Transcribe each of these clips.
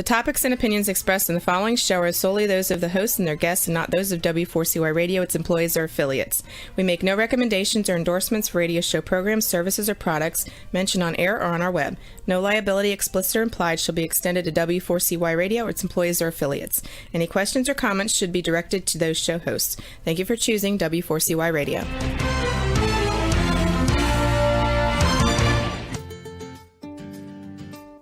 topics and opinions expressed in the following show are solely those of the host and their guests and not those of W4CY Radio, its employees, or affiliates. We make no recommendations or endorsements for radio show programs, services, or products mentioned on air or on our web. No liability, explicit or implied, shall be extended to W4CY Radio or its employees or affiliates. Any questions or comments should be directed to those show hosts. Thank you for choosing W4CY Radio.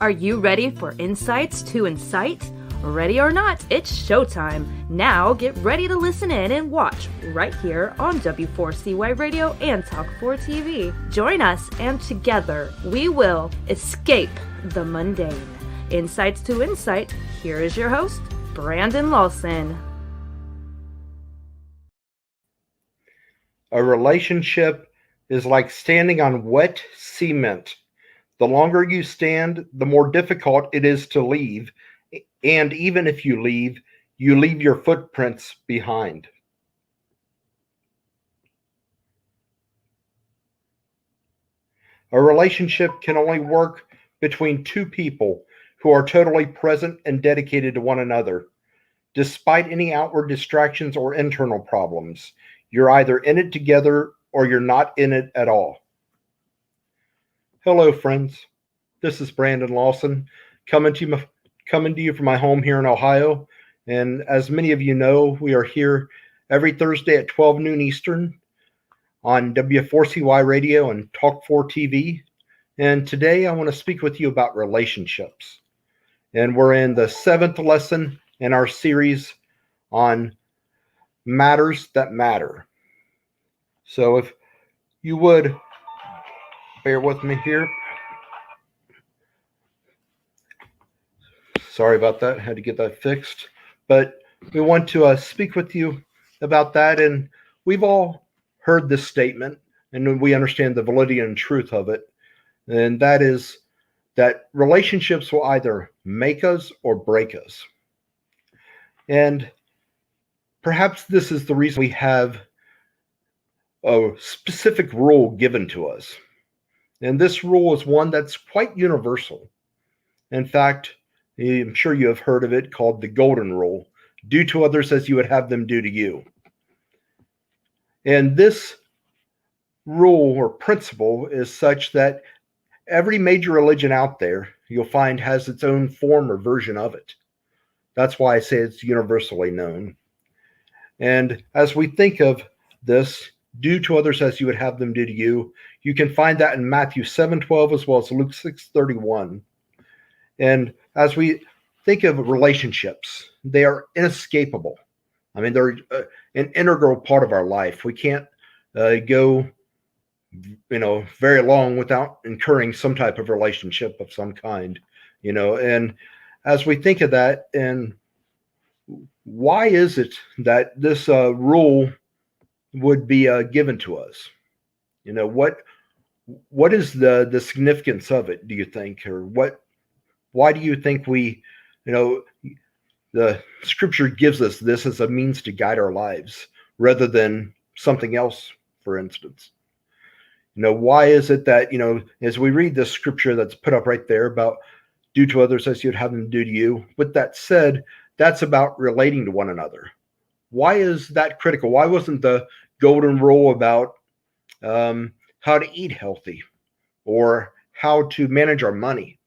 Are you ready for Insights to Incite? Ready or not, it's showtime. Now get ready to listen in and watch right here on W4CY Radio and Talk4 TV. Join us and together we will escape the mundane. Insights to Incite, here is your host, Brandon Lawson. A relationship is like standing on wet cement. The longer you stand, the more difficult it is to leave. And even if you leave your footprints behind. A relationship can only work between two people who are totally present and dedicated to one another. Despite any outward distractions or internal problems, you're either in it together or you're not in it at all. Hello, friends. This is Brandon Lawson coming to you from my home here in Ohio. And as many of you know, we are here every Thursday at 12 noon Eastern on W4CY Radio and Talk4 TV. And today I want to speak with you about relationships. And we're in the 7th lesson in our series on matters that matter. So if you would bear with me here. Sorry about that. Had to get that fixed. But we want to speak with you about that. And we've all heard this statement, and we understand the validity and truth of it. And that is that relationships will either make us or break us. And perhaps this is the reason we have a specific rule given to us. And this rule is one that's quite universal. In fact, I'm sure you have heard of it, called the Golden Rule. Do to others as you would have them do to you. And this rule or principle is such that every major religion out there, you'll find, has its own form or version of it. That's why I say it's universally known. And as we think of this, do to others as you would have them do to you, you can find that in Matthew 7:12 as well as Luke 6:31. And as we think of relationships, they are inescapable. I mean, they're an integral part of our life. We can't go, very long without incurring some type of relationship of some kind, And as we think of that, and why is it that this rule would be given to us? What is the significance of it, do you think? Or why do you think we, the scripture gives us this as a means to guide our lives rather than something else, for instance? Why is it that, as we read this scripture that's put up right there about do to others as you'd have them do to you, with that said, that's about relating to one another. Why is that critical? Why wasn't the golden rule about how to eat healthy or how to manage our money?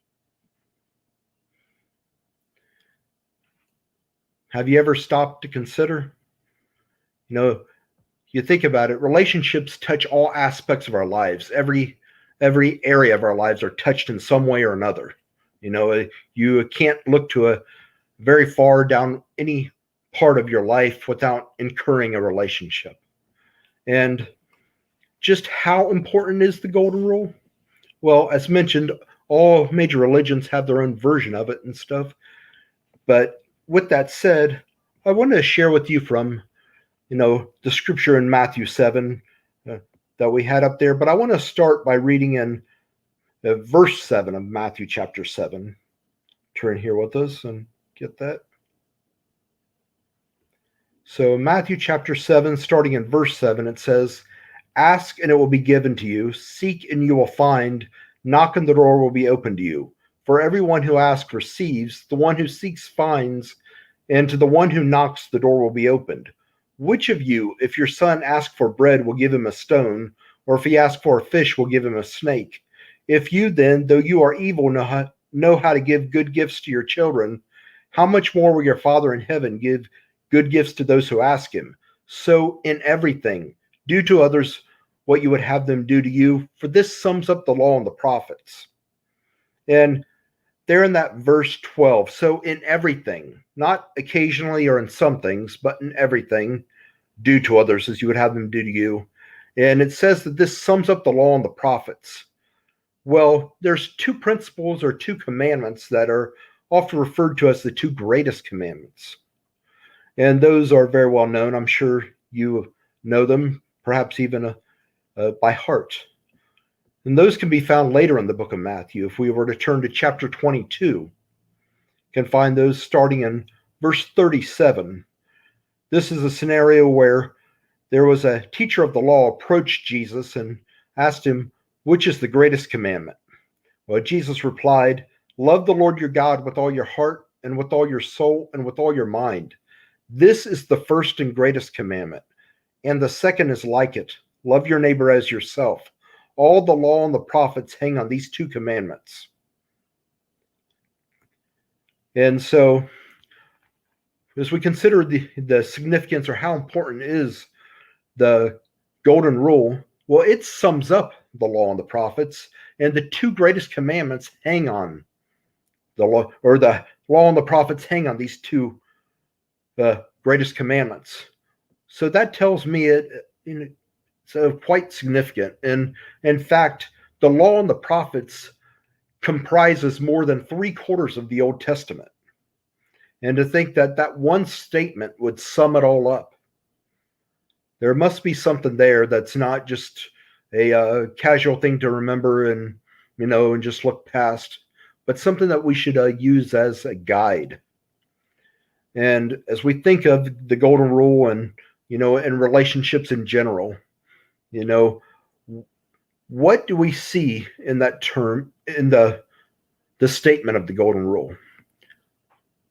Have you ever stopped to consider? You think about it, relationships touch all aspects of our lives. Every area of our lives are touched in some way or another. You can't look to a very far down any part of your life without incurring a relationship. And just how important is the golden rule? Well, as mentioned, all major religions have their own version of it and stuff. But with that said, I want to share with you from, the scripture in Matthew 7 that we had up there. But I want to start by reading in verse 7 of Matthew chapter 7. Turn here with us and get that. So Matthew chapter 7, starting in verse 7, it says, "Ask and it will be given to you. Seek and you will find. Knock and the door will be opened to you. For everyone who asks receives, the one who seeks finds, and to the one who knocks the door will be opened. Which of you, if your son asks for bread, will give him a stone, or if he asks for a fish, will give him a snake? If you then, though you are evil, know how to give good gifts to your children, how much more will your Father in heaven give good gifts to those who ask him? So in everything, do to others what you would have them do to you, for this sums up the law and the prophets. And there in that verse 12, so in everything, not occasionally or in some things, but in everything, do to others as you would have them do to you. And it says that this sums up the law and the prophets. Well, there's two principles or two commandments that are often referred to as the two greatest commandments. And those are very well known. I'm sure you know them, perhaps even by heart. And those can be found later in the book of Matthew. If we were to turn to chapter 22, can find those starting in verse 37. This is a scenario where there was a teacher of the law approached Jesus and asked him, which is the greatest commandment? Well, Jesus replied, love the Lord your God with all your heart and with all your soul and with all your mind. This is the first and greatest commandment. And the second is like it. Love your neighbor as yourself. All the law and the prophets hang on these two commandments. And so, as we consider the significance or how important is the golden rule, well, it sums up the law and the prophets, and the two greatest commandments hang on the law, or the law and the prophets hang on these two greatest commandments. So that tells me it's quite significant. And in fact, the law and the prophets comprises more than 3/4 of the Old Testament. And to think that that one statement would sum it all up, there must be something there that's not just a casual thing to remember and just look past, but something that we should use as a guide. And as we think of the golden rule and and relationships in general, what do we see in that term in the statement of the golden rule?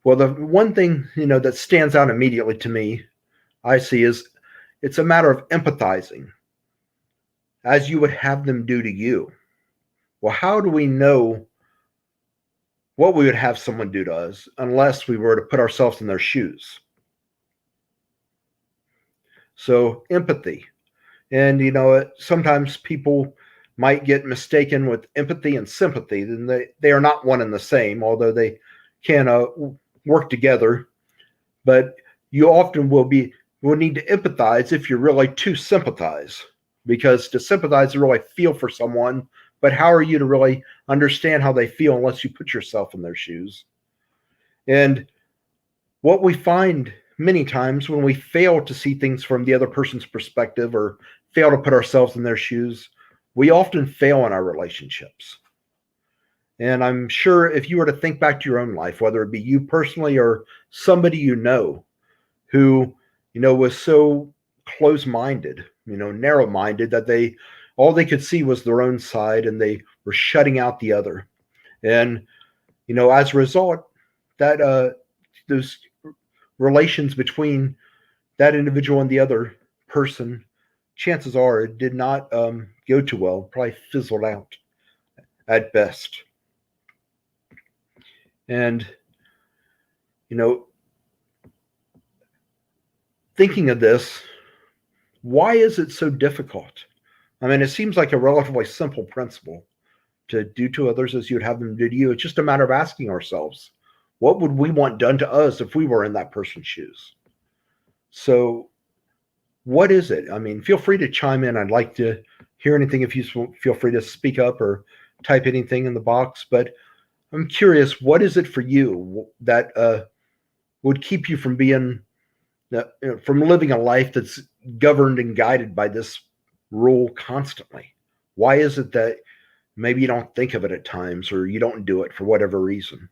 Well, the one thing that stands out immediately to me, I see, is it's a matter of empathizing as you would have them do to you. Well, how do we know what we would have someone do to us unless we were to put ourselves in their shoes? So empathy. And, sometimes people might get mistaken with empathy and sympathy. And they are not one and the same, although they can work together. But you often will need to empathize if you're really to sympathize. Because to sympathize is really feel for someone, but how are you to really understand how they feel unless you put yourself in their shoes? And what we find many times when we fail to see things from the other person's perspective or fail to put ourselves in their shoes, we often fail in our relationships. And I'm sure if you were to think back to your own life, whether it be you personally or somebody who, was so close-minded, narrow-minded that all they could see was their own side and they were shutting out the other. And, as a result, that those relations between that individual and the other person, chances are it did not go too well, probably fizzled out at best. And, thinking of this, why is it so difficult? I mean, it seems like a relatively simple principle to do to others as you'd have them do to you. It's just a matter of asking ourselves, what would we want done to us if we were in that person's shoes? So what is it? I mean, feel free to chime in. I'd like to hear anything. If you feel free to speak up or type anything in the box, but I'm curious, what is it for you that would keep you from from living a life that's governed and guided by this rule constantly? Why is it that maybe you don't think of it at times or you don't do it for whatever reason?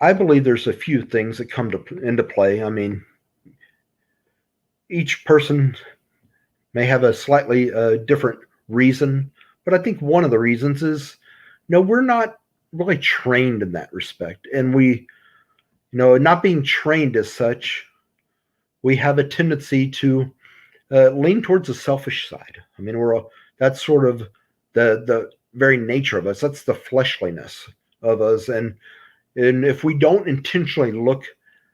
I believe there's a few things that come into play. I mean, each person may have a slightly different reason, but I think one of the reasons is, we're not really trained in that respect. And we, not being trained as such, we have a tendency to lean towards the selfish side. I mean, that's sort of the very nature of us. That's the fleshliness of us. And if we don't intentionally look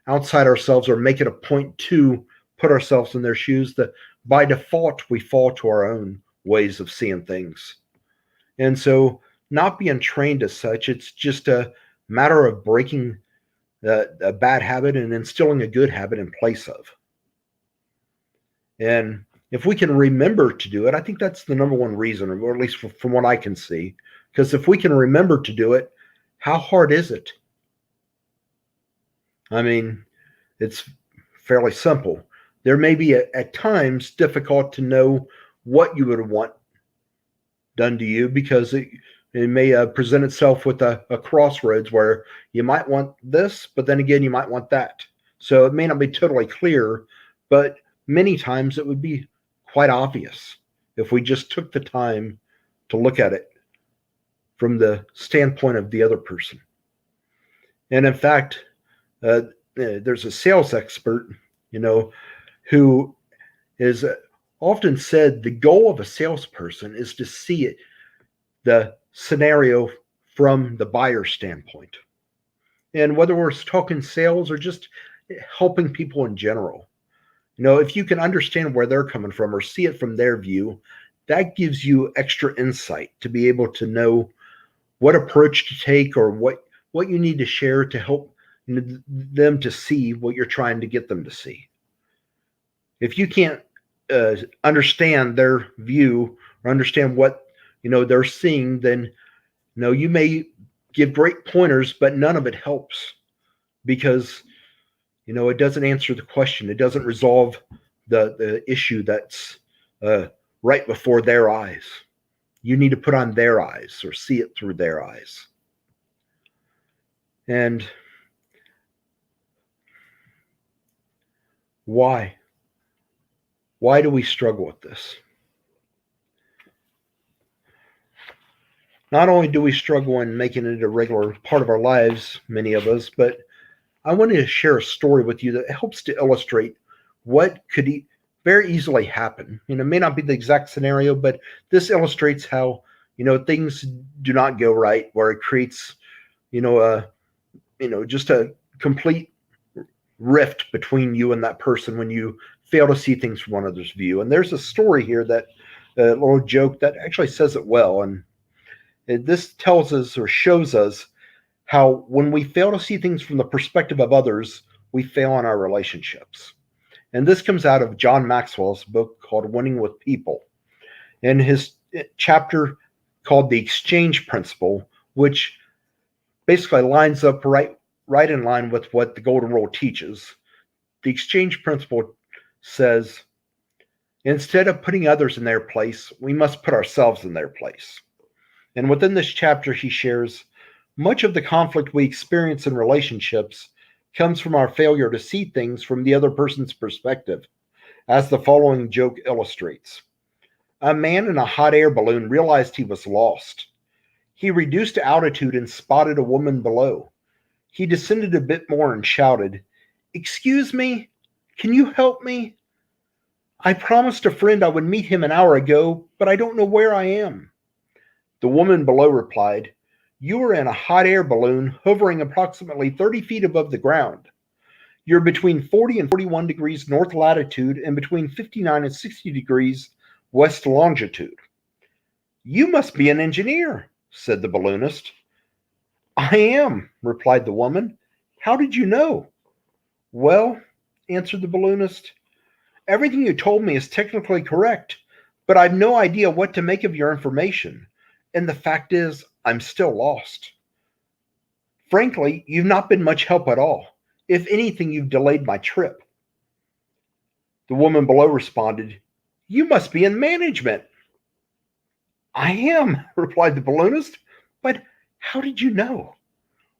outside ourselves or make it a point to put ourselves in their shoes, that by default we fall to our own ways of seeing things. And so, not being trained as such, it's just a matter of breaking a bad habit and instilling a good habit in place of. And if we can remember to do it, I think that's the number one reason, or at least from what I can see. Because if we can remember to do it, how hard is it? I mean, it's fairly simple. There may be at times difficult to know what you would want done to you, because it may present itself with a crossroads where you might want this, but then again, you might want that. So it may not be totally clear, but many times it would be quite obvious if we just took the time to look at it from the standpoint of the other person. And in fact, there's a sales expert, who is often said the goal of a salesperson is to see the scenario from the buyer's standpoint. And whether we're talking sales or just helping people in general, if you can understand where they're coming from or see it from their view, that gives you extra insight to be able to know what approach to take or what you need to share to help them to see what you're trying to get them to see. If you can't understand their view or understand what they're seeing, then you may give great pointers, but none of it helps, because it doesn't answer the question. It doesn't resolve the issue that's right before their eyes. You need to put on their eyes or see it through their eyes. And why? Why do we struggle with this? Not only do we struggle in making it a regular part of our lives, many of us, but I wanted to share a story with you that helps to illustrate what could very easily happen. It may not be the exact scenario, but this illustrates how, things do not go right, where it creates, just a complete rift between you and that person when you fail to see things from one another's view. And there's a story here, that a little joke that actually says it well. And this tells us or shows us how when we fail to see things from the perspective of others, we fail in our relationships. And this comes out of John Maxwell's book called Winning with People, and his chapter called The Exchange Principle, which basically lines up right in line with what the Golden Rule teaches. The Exchange Principle says, instead of putting others in their place, we must put ourselves in their place. And within this chapter, he shares, much of the conflict we experience in relationships comes from our failure to see things from the other person's perspective, as the following joke illustrates. A man in a hot air balloon realized he was lost. He reduced altitude and spotted a woman below. He descended a bit more and shouted, "Excuse me, can you help me? I promised a friend I would meet him an hour ago, but I don't know where I am." The woman below replied, "You are in a hot air balloon hovering approximately 30 feet above the ground. You're between 40 and 41 degrees north latitude and between 59 and 60 degrees west longitude." "You must be an engineer," said the balloonist. "I am," replied the woman. "How did you know?" "Well," answered the balloonist, "everything you told me is technically correct, but I've no idea what to make of your information. And the fact is, I'm still lost. Frankly, you've not been much help at all. If anything, you've delayed my trip." The woman below responded, "You must be in management." "I am," replied the balloonist, "but how did you know?"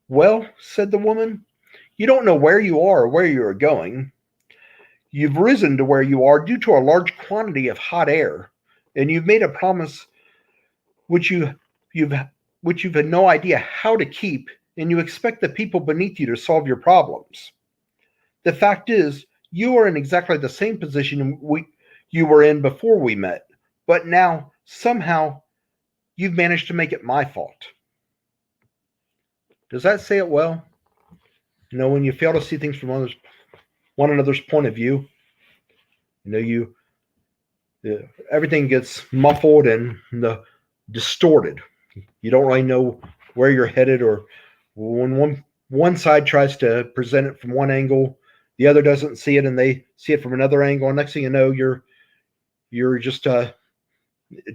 Well, said the woman, you don't know where you are or where you are going. You've risen to where you are due to a large quantity of hot air, and you've made a promise which you've which you've had no idea how to keep, and you expect the people beneath you to solve your problems. The fact is, you are in exactly the same position you were in before we met, but now somehow you've managed to make it my fault. Does that say it well? When you fail to see things from one another's point of view, you everything gets muffled and distorted. You don't really know where you're headed, or when one side tries to present it from one angle, the other doesn't see it, and they see it from another angle. And next thing you know, you're just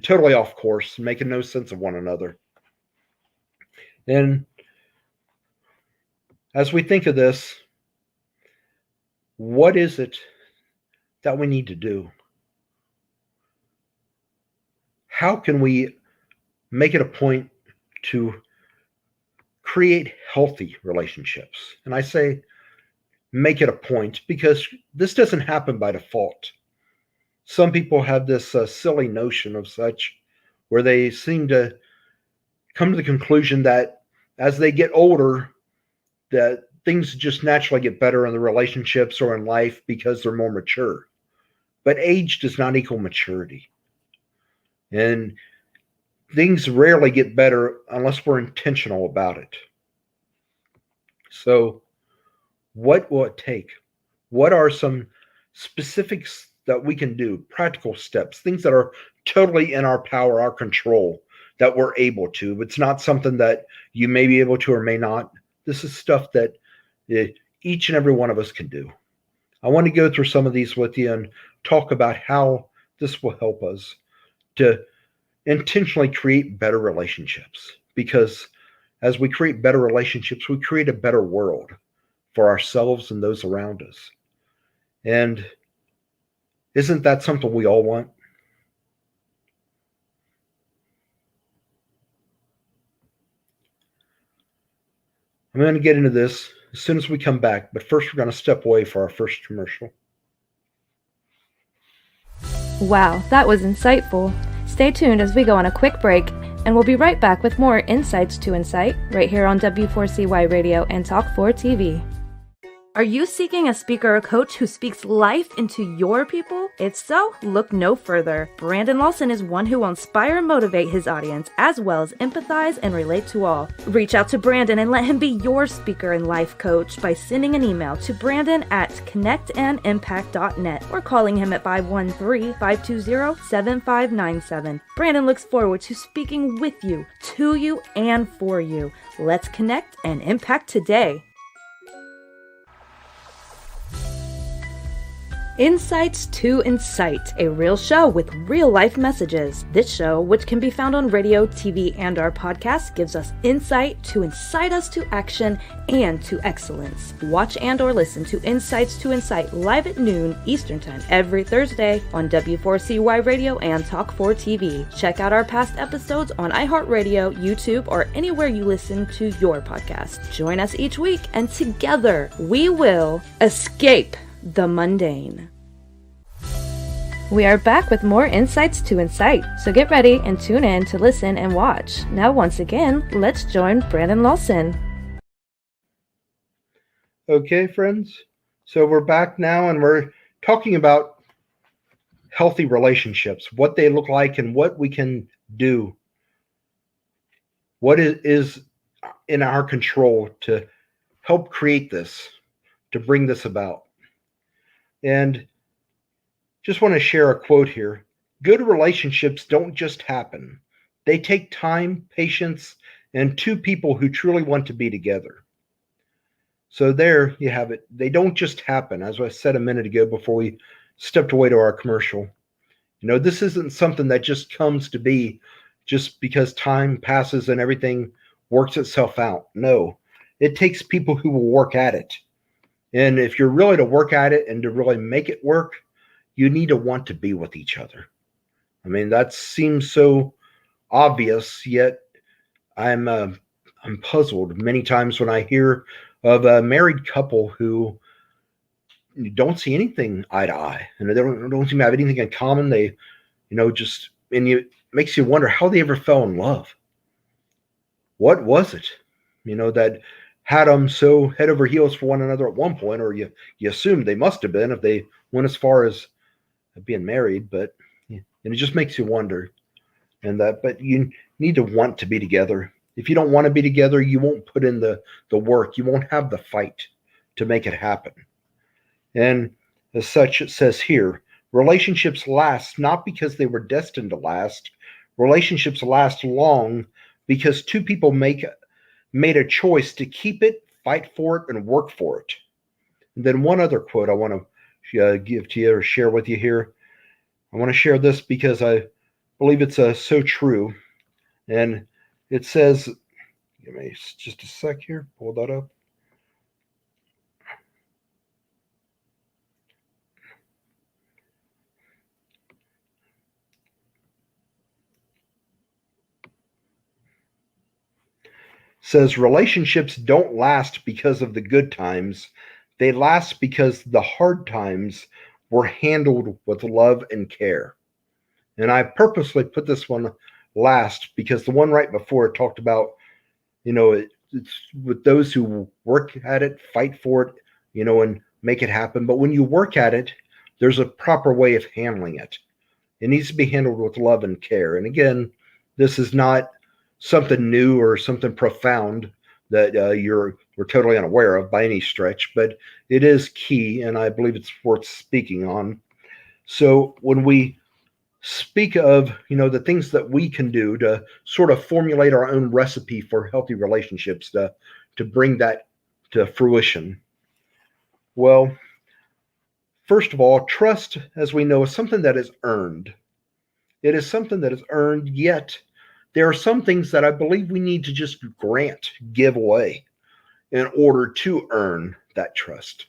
totally off course, making no sense of one another. And as we think of this, what is it that we need to do? How can we make it a point to create healthy relationships? And I say make it a point because this doesn't happen by default. Some people have this silly notion of such, where they seem to come to the conclusion that as they get older, that things just naturally get better in the relationships or in life because they're more mature. But age does not equal maturity. And things rarely get better unless we're intentional about it. So, what will it take? What are some specifics that we can do, practical steps, things that are totally in our power, our control, that we're able to? It's not something that you may be able to or may not. This is stuff that each and every one of us can do. I want to go through some of these with you and talk about how this will help us to intentionally create better relationships. Because as we create better relationships, we create a better world for ourselves and those around us. And isn't that something we all want? I'm going to get into this as soon as we come back, but first we're going to step away for our first commercial. Wow, that was insightful. Stay tuned as we go on a quick break, and we'll be right back with more Insights to Incite right here on W4CY Radio and Talk 4 TV. Are you seeking a speaker or coach who speaks life into your people? If so, look no further. Brandon Lawson is one who will inspire and motivate his audience, as well as empathize and relate to all. Reach out to Brandon and let him be your speaker and life coach by sending an email to brandon@connectandimpact.net or calling him at 513-520-7597. Brandon looks forward to speaking with you, to you, and for you. Let's connect and impact today. Insights to Incite, a real show with real-life messages. This show, which can be found on radio, TV, and our podcast, gives us insight to incite us to action and to excellence. Watch and or listen to Insights to Incite live at noon Eastern Time every Thursday on W4CY Radio and Talk 4 TV. Check out our past episodes on iHeartRadio, YouTube, or anywhere you listen to your podcast. Join us each week, and together we will escape the mundane. We are back with more Insights to Incite, so get ready and tune in to listen and watch. Now, once again, let's join Brandon Lawson. Okay, friends. So we're back now, and we're talking about healthy relationships, what they look like, and what we can do. What is in our control to help create this, to bring this about. And just want to share a quote here. Good relationships don't just happen. They take time, patience, and two people who truly want to be together. So there you have it. They don't just happen, as I said a minute ago before we stepped away to our commercial. This isn't something that just comes to be just because time passes and everything works itself out. No, it takes people who will work at it. And if you're really to work at it and to really make it work, you need to want to be with each other. I mean, that seems so obvious, yet I'm I'm puzzled many times when I hear of a married couple who don't see anything eye to eye, and they don't seem to have anything in common. They, just and it makes you wonder how they ever fell in love. What was it, that had them so head over heels for one another at one point, or you assume they must have been if they went as far as being married, but and it just makes you wonder. But you need to want to be together. If you don't want to be together, you won't put in the work. You won't have the fight to make it happen. And as such, it says here, relationships last not because they were destined to last. Relationships last long because two people made a choice to keep it, fight for it, and work for it. And then one other quote I want to give to you or share with you here. I want to share this because I believe it's so true. And it says, give me just a sec here, pull that up. Says relationships don't last because of the good times. They last because the hard times were handled with love and care. And I purposely put this one last because the one right before it talked about, it's with those who work at it, fight for it, and make it happen. But when you work at it, there's a proper way of handling it. It needs to be handled with love and care. And again, this is not something new or something profound that we're totally unaware of by any stretch, but it is key, and I believe it's worth speaking on. So when we speak of the things that we can do to sort of formulate our own recipe for healthy relationships to bring that to fruition, well, first of all, trust, as we know, is something that is earned. It is something that is earned, yet there are some things that I believe we need to just give away in order to earn that trust.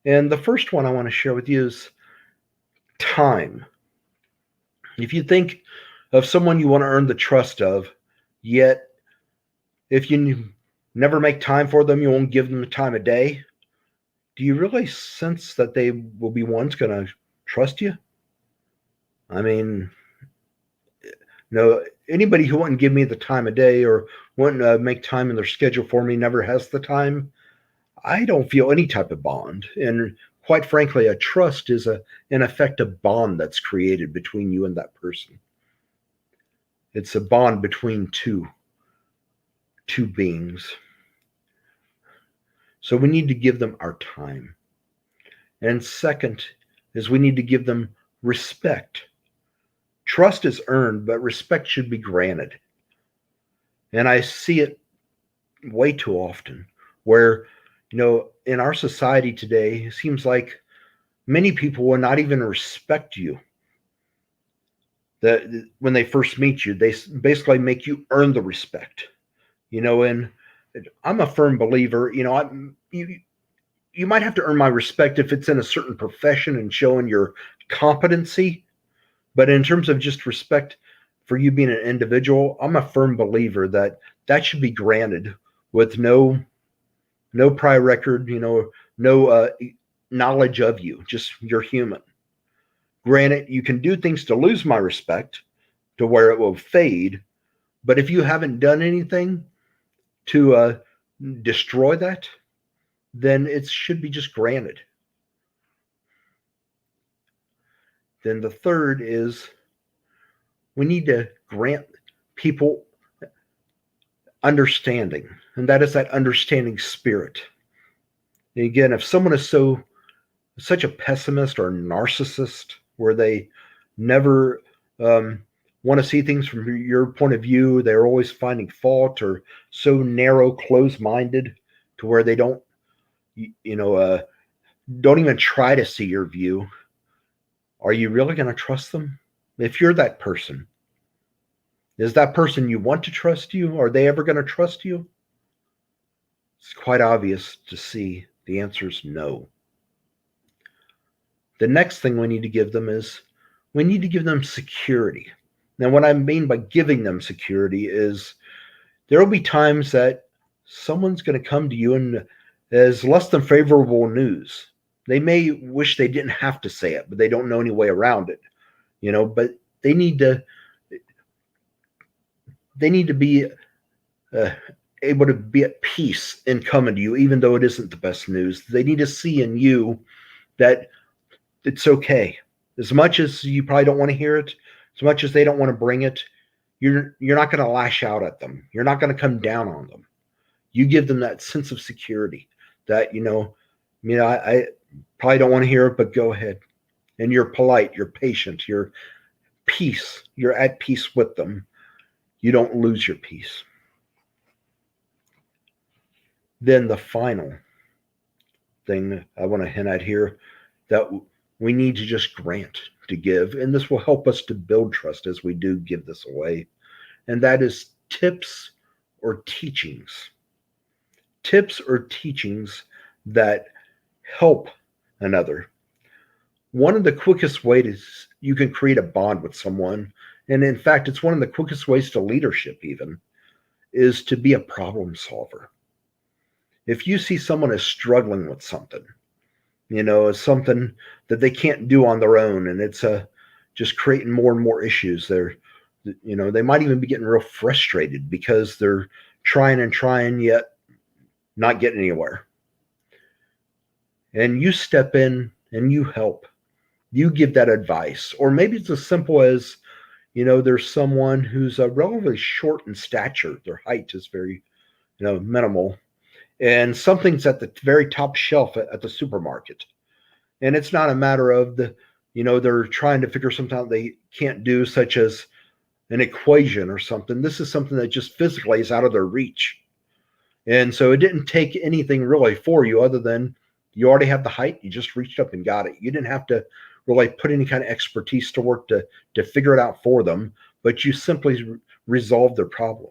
And the first one I want to share with you is time. If you think of someone you want to earn the trust of, yet if you never make time for them, you won't give them the time of day, do you really sense that they will be ones going to trust you? I mean, anybody who wouldn't give me the time of day or wouldn't make time in their schedule for me never has the time. I don't feel any type of bond. And quite frankly, a trust is in effect a bond that's created between you and that person. It's a bond between two beings. So we need to give them our time. And second is we need to give them respect. Trust is earned, but respect should be granted. And I see it way too often where, in our society today, it seems like many people will not even respect you. That when they first meet you, they basically make you earn the respect. And I'm a firm believer, you might have to earn my respect if it's in a certain profession and showing your competency. But in terms of just respect for you being an individual, I'm a firm believer that should be granted with no prior record, no knowledge of you, just you're human. Granted, you can do things to lose my respect to where it will fade, but if you haven't done anything to destroy that, then it should be just granted. Then the third is we need to grant people understanding, and that is that understanding spirit. And again, if someone is such a pessimist or a narcissist where they never want to see things from your point of view, they're always finding fault, or so narrow, closed-minded to where they don't even try to see your view, are you really going to trust them? If you're that person, is that person you want to trust you? Are they ever going to trust you? It's quite obvious to see the answer is no. The next thing we need to give them is we need to give them security. Now, what I mean by giving them security is There will be times that someone's going to come to you and as less than favorable news. They may wish they didn't have to say it, but they don't know any way around it, but they need to be uh, able to be at peace in coming to you, even though it isn't the best news. They need to see in you that it's okay. As much as you probably don't want to hear it, as much as they don't want to bring it, you're not going to lash out at them. You're not going to come down on them. You give them that sense of security that, I probably don't want to hear it, but go ahead. And you're polite, you're patient, you're at peace with them. You don't lose your peace. Then the final thing I want to hint at here, that we need to just grant to give, and this will help us to build trust as we do give this away, and that is tips or teachings. Tips or teachings that help another. One of the quickest ways you can create a bond with someone, and in fact, it's one of the quickest ways to leadership even, is to be a problem solver. If you see someone is struggling with something, it's something that they can't do on their own, and it's just creating more and more issues. They might even be getting real frustrated because they're trying and trying, yet not getting anywhere. And you step in and you help. You give that advice. Or maybe it's as simple as, there's someone who's relatively short in stature. Their height is very, minimal. And something's at the very top shelf at the supermarket. And it's not a matter of they're trying to figure something out they can't do, such as an equation or something. This is something that just physically is out of their reach. And so it didn't take anything really for you other than you already have the height. You just reached up and got it. You didn't have to really put any kind of expertise to work to figure it out for them, but you simply resolved their problem.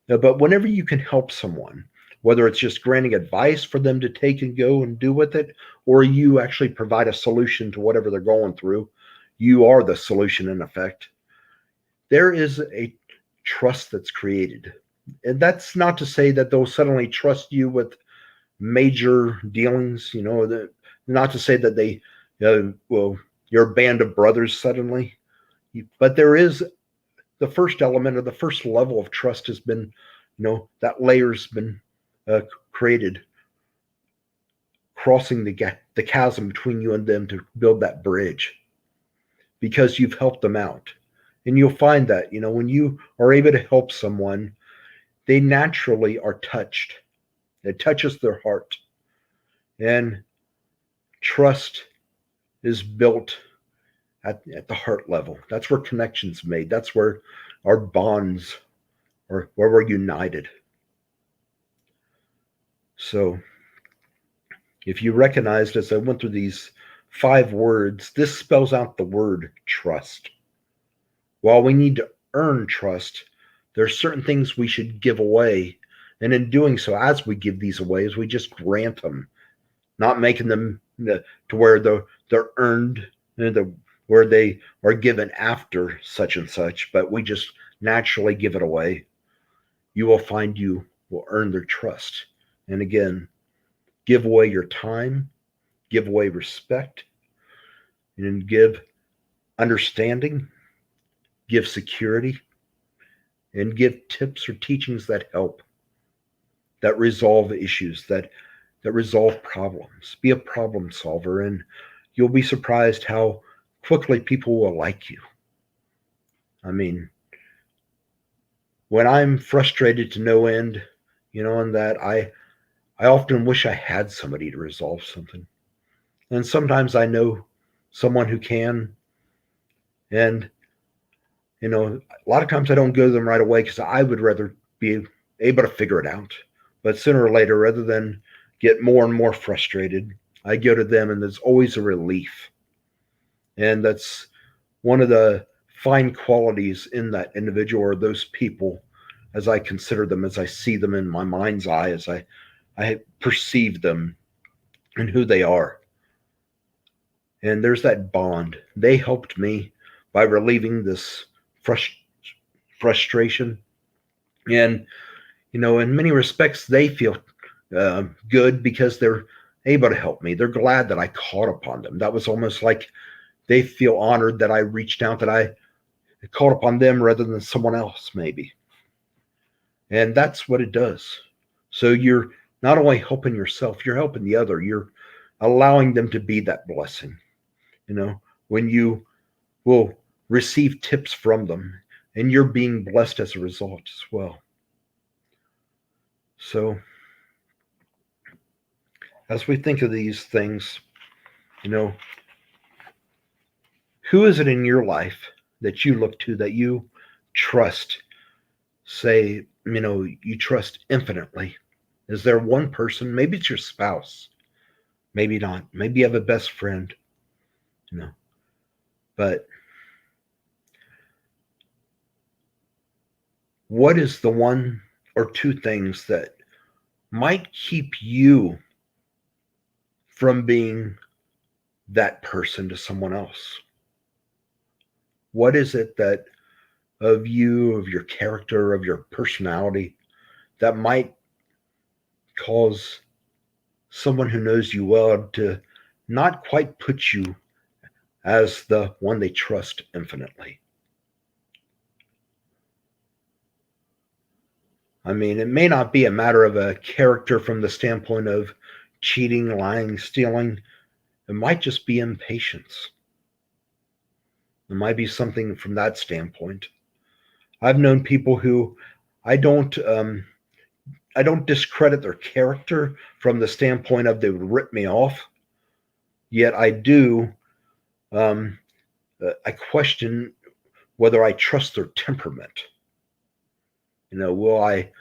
But whenever you can help someone, whether it's just granting advice for them to take and go and do with it, or you actually provide a solution to whatever they're going through, you are the solution in effect. There is a trust that's created. And that's not to say that they'll suddenly trust you with major dealings, not to say that they, you're a band of brothers suddenly. But there is the first element or the first level of trust has been, that layer's been created, crossing the chasm between you and them to build that bridge because you've helped them out. And you'll find that, when you are able to help someone, they naturally are touched. It touches their heart. And trust is built at the heart level. That's where connections made. That's where our bonds are, where we're united. So if you recognized as I went through these 5 words, this spells out the word trust. While we need to earn trust, there are certain things we should give away. And in doing so, as we give these away, as we just grant them, not making them to where they're earned, where they are given after such and such, but we just naturally give it away. You will find you will earn their trust. And again, give away your time, give away respect, and give understanding, give security, and give tips or teachings that help, that resolve issues, that resolve problems. Be a problem solver, and you'll be surprised how quickly people will like you. I mean, when I'm frustrated to no end, and that I often wish I had somebody to resolve something. And sometimes I know someone who can. And, a lot of times I don't go to them right away because I would rather be able to figure it out. But sooner or later, rather than get more and more frustrated, I go to them, and there's always a relief. And that's one of the fine qualities in that individual or those people as I consider them, as I see them in my mind's eye, as I perceive them and who they are. And there's that bond. They helped me by relieving this frustration. And, in many respects, they feel good because they're able to help me. They're glad that I called upon them. That was almost like they feel honored that I reached out, that I called upon them rather than someone else, maybe. And that's what it does. So you're not only helping yourself, you're helping the other. You're allowing them to be that blessing. When you will receive tips from them, and you're being blessed as a result as well. So, as we think of these things, who is it in your life that you look to, that you trust? Say, you trust infinitely. Is there one person? Maybe it's your spouse. Maybe not. Maybe you have a best friend. But what is the one or two things that might keep you from being that person to someone else? What is it that of you, of your character, of your personality, that might cause someone who knows you well to not quite put you as the one they trust infinitely? I mean, it may not be a matter of a character from the standpoint of cheating, lying, stealing. It might just be impatience. It might be something from that standpoint. I've known people who I don't discredit their character from the standpoint of they would rip me off. Yet I do. I question whether I trust their temperament. Will I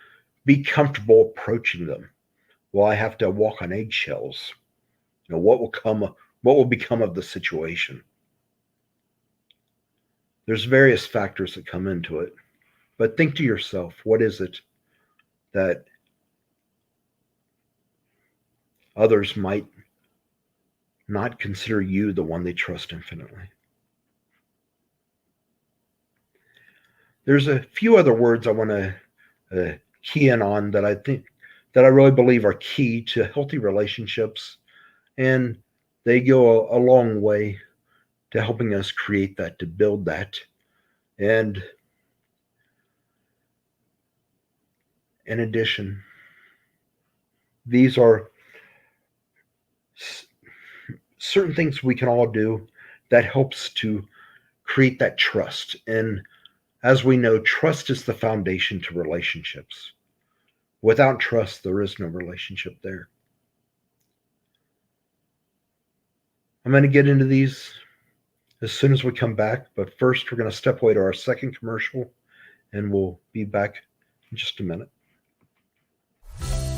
be comfortable approaching them? Will I have to walk on eggshells? What will become of the situation? There's various factors that come into it. But think to yourself, what is it that others might not consider you the one they trust infinitely? There's a few other words I want to key in on that I really believe are key to healthy relationships, and they go a long way to helping us create that, to build that. And in addition, these are certain things we can all do that helps to create that trust. And as we know, trust is the foundation to relationships. Without trust, there is no relationship there. I'm going to get into these as soon as we come back, but first we're going to step away to our second commercial, and we'll be back in just a minute.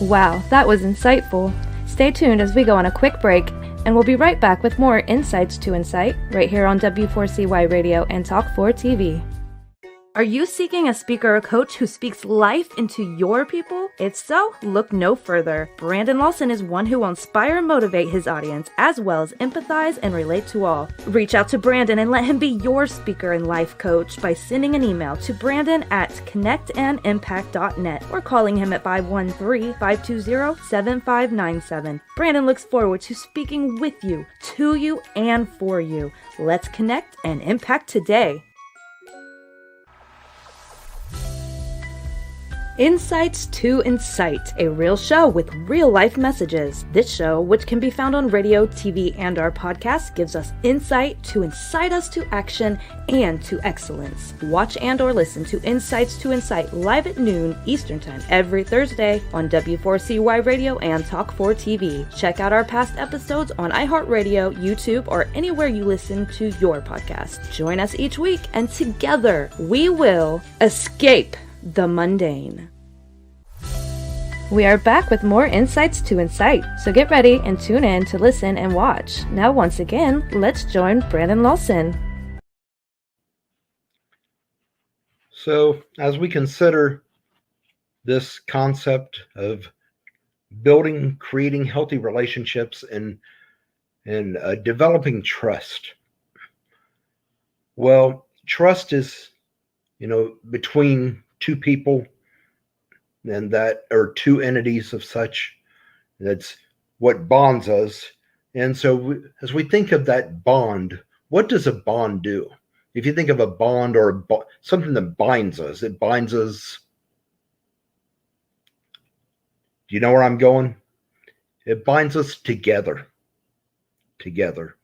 Wow, that was insightful. Stay tuned as we go on a quick break, and we'll be right back with more Insights to Incite right here on W4CY Radio and Talk 4 TV. Are you seeking a speaker or coach who speaks life into your people? If so, look no further. Brandon Lawson is one who will inspire and motivate his audience, as well as empathize and relate to all. Reach out to Brandon and let him be your speaker and life coach by sending an email to brandon@connectandimpact.net or calling him at 513-520-7597. Brandon looks forward to speaking with you, to you, and for you. Let's connect and impact today. Insights to Incite, a real show with real-life messages. This show, which can be found on radio, TV, and our podcast, gives us insight to incite us to action and to excellence. Watch and or listen to Insights to Incite live at noon Eastern Time every Thursday on W4CY Radio and Talk 4 TV. Check out our past episodes on iHeartRadio, YouTube, or anywhere you listen to your podcast. Join us each week, and together we will escape the mundane. We are back with more Insights to Incite, so get ready and tune in to listen and watch. Now once again, let's join Brandon Lawson. So as we consider this concept of creating healthy relationships and developing trust, well, trust is, between two people, and that are two entities of such. That's what bonds us. And so as we think of that bond, what does a bond do? If you think of a bond or something that binds us, it binds us. Do you know where I'm going? It binds us together. Together.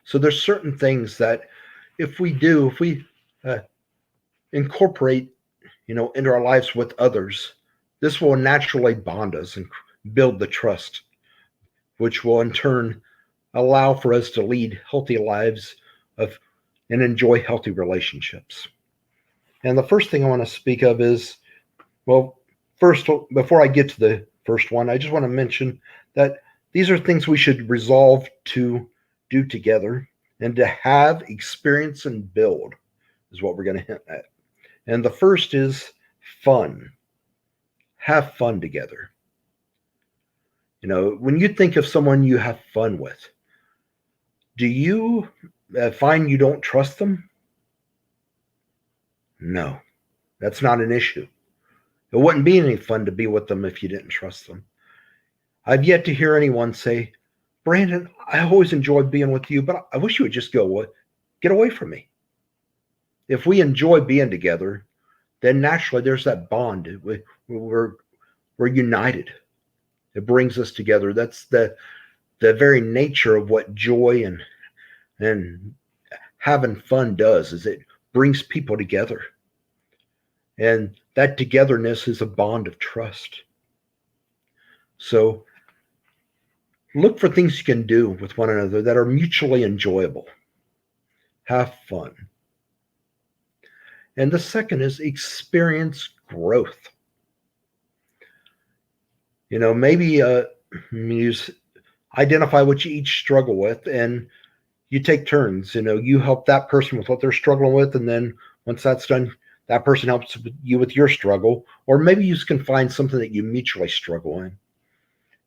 So there's certain things that if we incorporate, into our lives with others, this will naturally bond us and build the trust, which will in turn allow for us to lead healthy lives and enjoy healthy relationships. And the first thing I want to speak of is, well, first, before I get to the first one, I just want to mention that these are things we should resolve to do together and to have, experience, and build is what we're going to hint at. And the first is fun. Have fun together. When you think of someone you have fun with, do you find you don't trust them? No, that's not an issue. It wouldn't be any fun to be with them if you didn't trust them. I've yet to hear anyone say, Brandon, I always enjoyed being with you, but I wish you would just get away from me. If we enjoy being together, then naturally there's that bond. We're united. It brings us together. That's the very nature of what joy and having fun does, is it brings people together. And that togetherness is a bond of trust. So look for things you can do with one another that are mutually enjoyable. Have fun. And the second is experience growth. Maybe you identify what you each struggle with, and you take turns. You help that person with what they're struggling with, and then once that's done, that person helps you with your struggle. Or maybe you can find something that you mutually struggle in,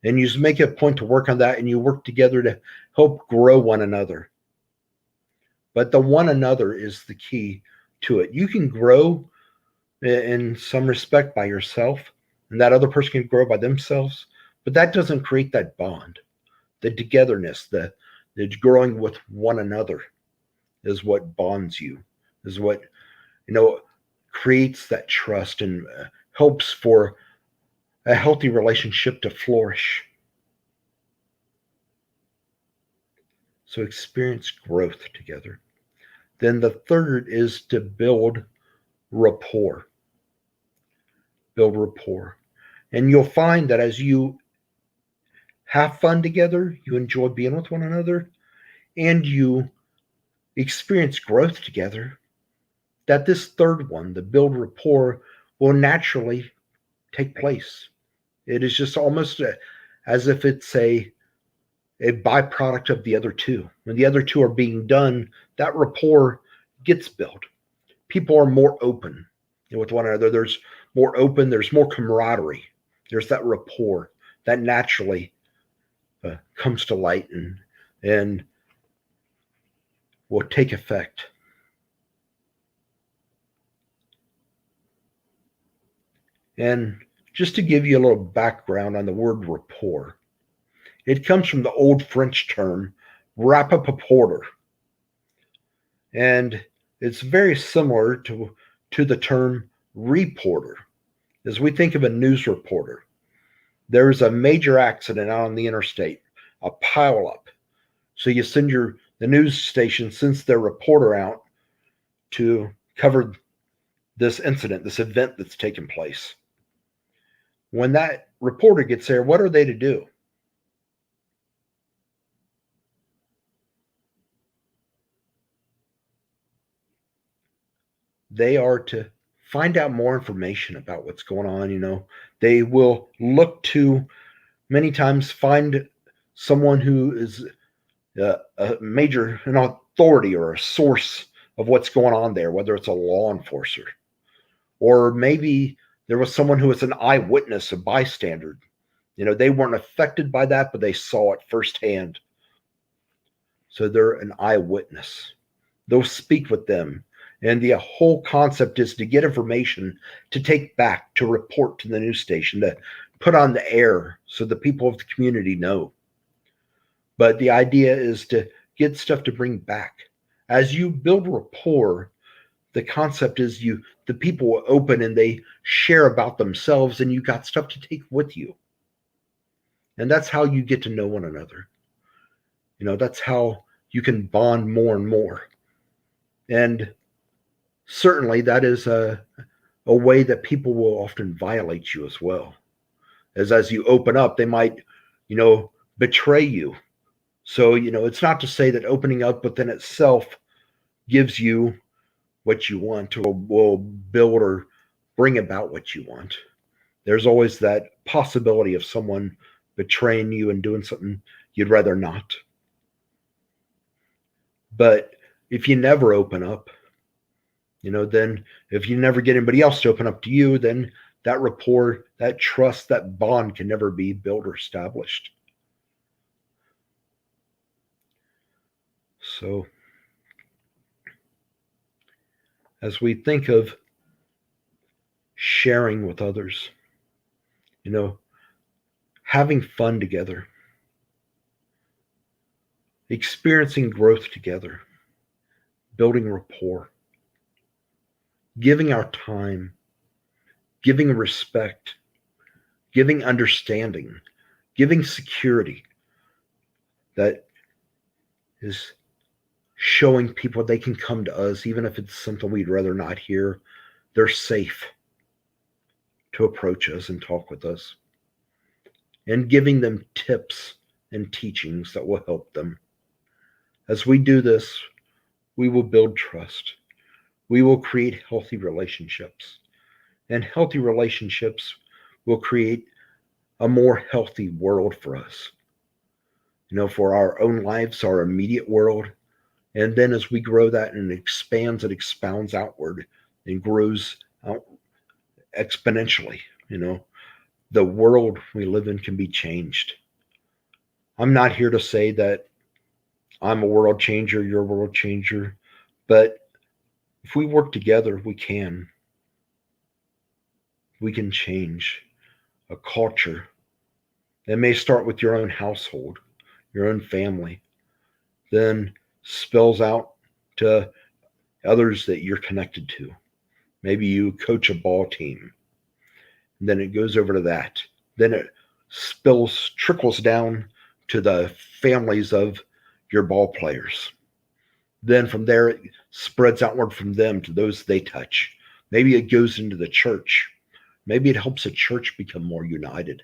and you just make it a point to work on that, and you work together to help grow one another. But the one another is the key to it. You can grow in some respect by yourself, and that other person can grow by themselves, but that doesn't create that bond. The togetherness, the growing with one another is what bonds you, is what creates that trust and helps for a healthy relationship to flourish. So experience growth together. Then the third is to build rapport. Build rapport. And you'll find that as you have fun together, you enjoy being with one another, and you experience growth together, that this third one, the build rapport, will naturally take place. It is just almost as if it's a byproduct of the other two. When the other two are being done, that rapport gets built. People are more open with one another. There's more open, there's more camaraderie. There's that rapport that naturally comes to light and will take effect. And just to give you a little background on the word rapport, it comes from the old French term rapport, and it's very similar to the term reporter. As we think of a news reporter, there's a major accident out on the interstate, a pileup. So you send the news station sends their reporter out to cover this incident, this event that's taken place. When that reporter gets there, what are they to do? They are to find out more information about what's going on. They will look to, many times, find someone who is an authority or a source of what's going on there, whether it's a law enforcer, or maybe there was someone who was an eyewitness, a bystander. They weren't affected by that, but they saw it firsthand. So they're an eyewitness. They'll speak with them And the whole concept is to get information to take back, to report to the news station, to put on the air so the people of the community know. But the idea is to get stuff to bring back. As you build rapport, the concept is the people open and they share about themselves, and you got stuff to take with you. And that's how you get to know one another. That's how you can bond more and more. And certainly that is a way that people will often violate you as well. As you open up, they might, betray you. So, it's not to say that opening up within itself gives you what you want or will build or bring about what you want. There's always that possibility of someone betraying you and doing something you'd rather not. But if you never open up, then if you never get anybody else to open up to you, then that rapport, that trust, that bond can never be built or established. So, as we think of sharing with others, having fun together, experiencing growth together, building rapport, giving our time, giving respect, giving understanding, giving security, that is showing people they can come to us, even if it's something we'd rather not hear. They're safe to approach us and talk with us, and giving them tips and teachings that will help them. As we do this, we will build trust. We will create healthy relationships, and healthy relationships will create a more healthy world for us, for our own lives, our immediate world. And then as we grow that and it expounds outward and grows out exponentially, the world we live in can be changed. I'm not here to say that I'm a world changer, you're a world changer, but if we work together, we can change a culture. It may start with your own household, your own family, then spills out to others that you're connected to. Maybe you coach a ball team, and then it goes over to that. Then it trickles down to the families of your ball players. Then from there, it spreads outward from them to those they touch. Maybe it goes into the church. Maybe it helps a church become more united.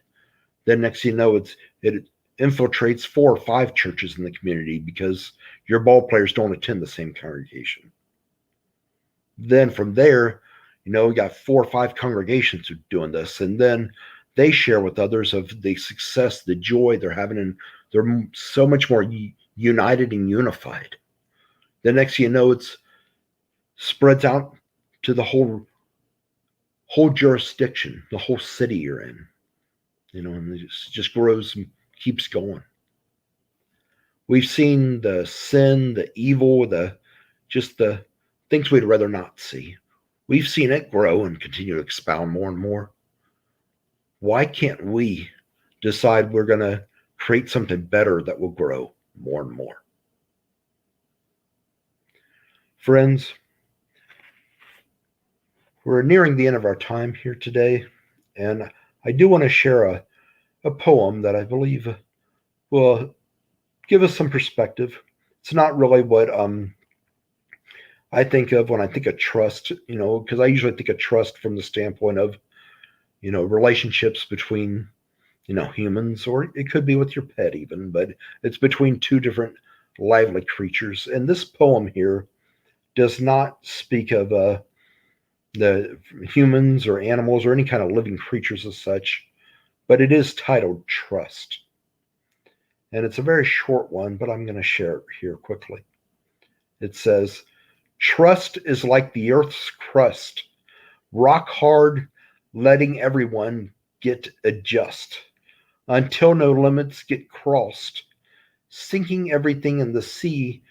Then next thing you know, it infiltrates 4 or 5 churches in the community because your ball players don't attend the same congregation. Then from there, we got 4 or 5 congregations who are doing this, and then they share with others of the success, the joy they're having, and they're so much more united and unified. The next thing you know, it spreads out to the whole jurisdiction, the whole city you're in, and it just grows and keeps going. We've seen the sin, the evil, the things we'd rather not see. We've seen it grow and continue to expound more and more. Why can't we decide we're going to create something better that will grow more and more? Friends, we're nearing the end of our time here today, and I do want to share a poem that I believe will give us some perspective. It's not really what I think of when I think of trust, because I usually think of trust from the standpoint of, relationships between, humans, or it could be with your pet even, but it's between 2 different lively creatures. And this poem here does not speak of the humans or animals or any kind of living creatures as such, but it is titled Trust. And it's a very short one, but I'm going to share it here quickly. It says, "Trust is like the earth's crust, rock hard, letting everyone get adjust, until no limits get crossed, sinking everything in the sea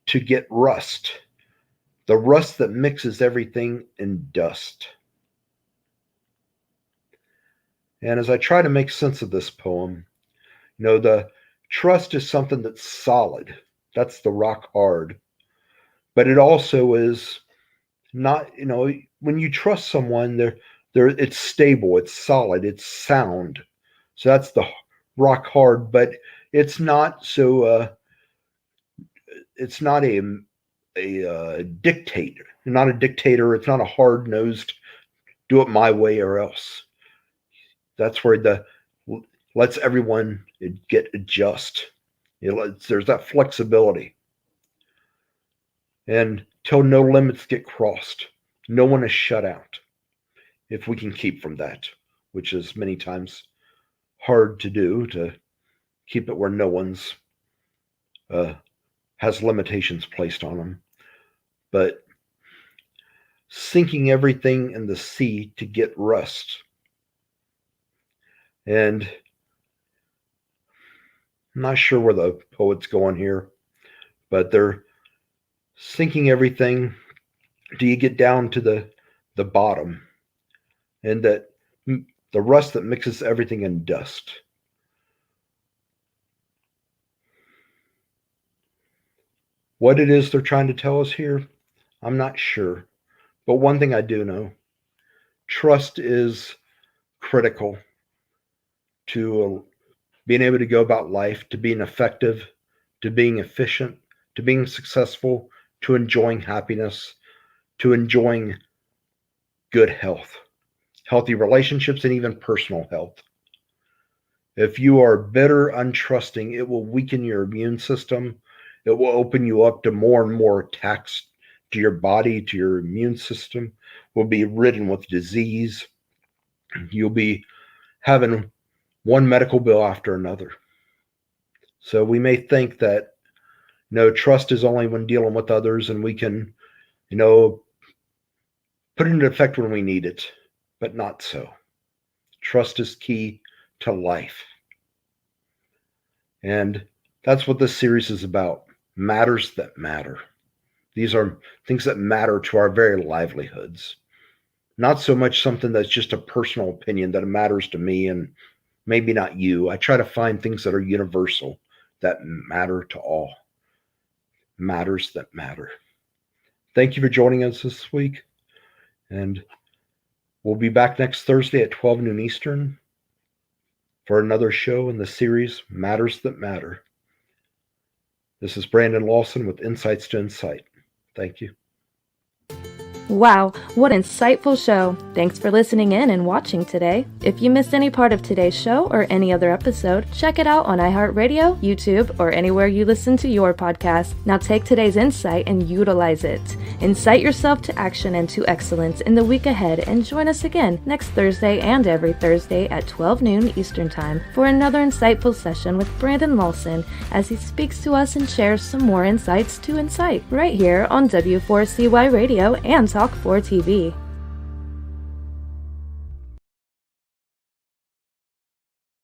to get rust, the rust that mixes everything in dust. And as I try to make sense of this poem, the trust is something that's solid. That's the rock hard. But it also is not, when you trust someone, it's stable, it's solid, it's sound. So that's the rock hard, but it's not so it's not a dictator. Not a dictator. It's not a hard-nosed, do it my way or else. That's where lets everyone adjust. There's that flexibility. And till no limits get crossed, no one is shut out. If we can keep from that, which is many times hard to do, to keep it where no one's has limitations placed on them. But sinking everything in the sea to get rust. And I'm not sure where the poet's going here, but they're sinking everything till you get down to the bottom, and that the rust that mixes everything in dust. What it is they're trying to tell us here, I'm not sure. But one thing I do know, trust is critical to being able to go about life, to being effective, to being efficient, to being successful, to enjoying happiness, to enjoying good health, healthy relationships, and even personal health. If you are bitter, untrusting, it will weaken your immune system. It will open you up to more and more attacks to your body, to your immune system. Will be ridden with disease. You'll be having one medical bill after another. So we may think that, trust is only when dealing with others, and we can, put it into effect when we need it, but not so. Trust is key to life. And that's what this series is about. Matters that matter. These are things that matter to our very livelihoods. Not so much something that's just a personal opinion that matters to me and maybe not you. I try to find things that are universal, that matter to all. Matters that matter. Thank you for joining us this week. And we'll be back next Thursday at 12 noon Eastern for another show in the series Matters That Matter. This is Brandon Lawson with Insights to Incite. Thank you. Wow, what an insightful show. Thanks for listening in and watching today. If you missed any part of today's show or any other episode, check it out on iHeartRadio, YouTube, or anywhere you listen to your podcast. Now take today's insight and utilize it. Incite yourself to action and to excellence in the week ahead, and join us again next Thursday and every Thursday at 12 noon Eastern Time for another insightful session with Brandon Lawson as he speaks to us and shares some more insights to incite right here on W4CY Radio and Talk 4 TV.